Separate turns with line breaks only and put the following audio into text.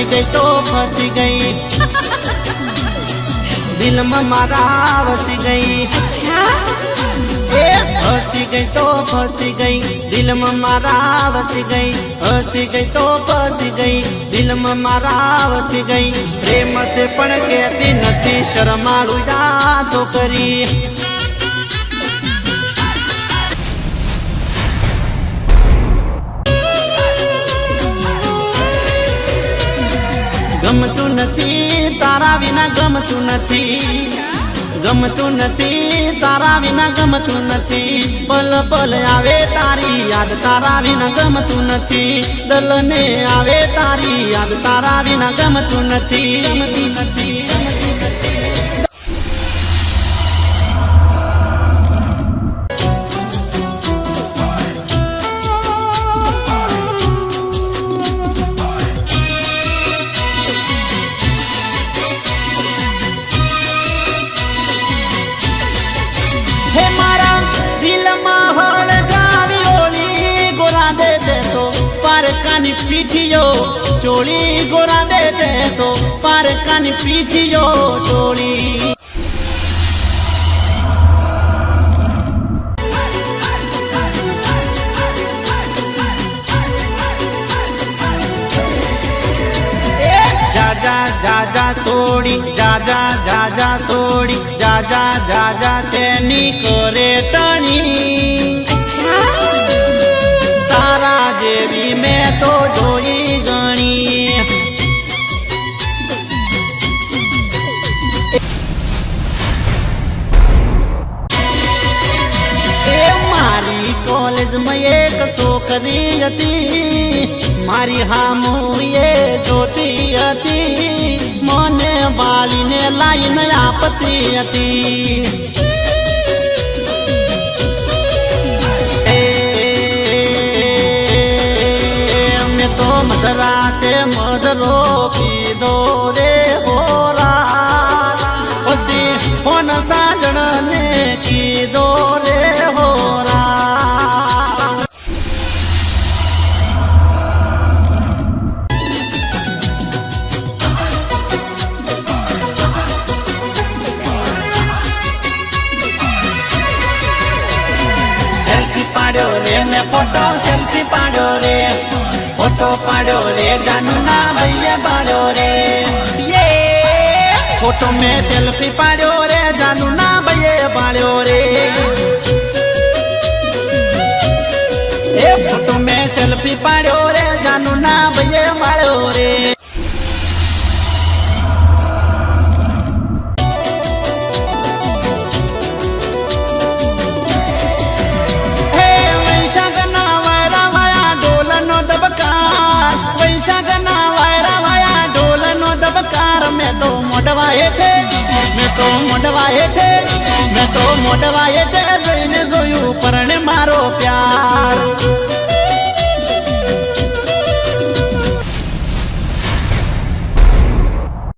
फसी गई तो फसी गई दिल में मारा वसी गई।
अच्छा
फसी गई तो फसी गई दिल में मारा वसी गई। हसी गई तो फसी गई दिल में मारा वसी गई। प्रेम से पण कहती नथी शर्माळू या छोकरी। गमतू नथी तारा विना गमतू नथी गमतू नथी तारा विना गमतू नथी। पल पल आवे तारी याद तारा विना गमतू नथी। दलने आवे तारी याद तारा विना गमतू नथी। गमती नथी पारकानी पीठियो चोली गोरा दे दे तो पारकानी पीठियो चोली। जा सोड़ी जा सोड़ी जा सेनी करे टणी।
अच्छा
तारा जेवी मैं तो जोई गणी। मारी कॉलेज में एक छोकरी हती मारी हामू ये जोती हती। मने वाली ने लाइन आपती हती। मधराते मधरो पीधो रे होरा पसी फोन साजण ने कीधो रे होरा। सेल्फी पाड्यो रे मैं फोटो सेल्फी पाड्यो रे। फोटो पाड़ो रे जानू ना भैया पाड़ो रे। ये फोटो में सेल्फी पाड़ो रे जानू ना भैया पाड़ो रे। ये फोटो में सेल्फी पाड़ो रे जानू ना भैया पाड़ो रे। मैं तो मोडवा हेठे जईने जोयू परणे मारो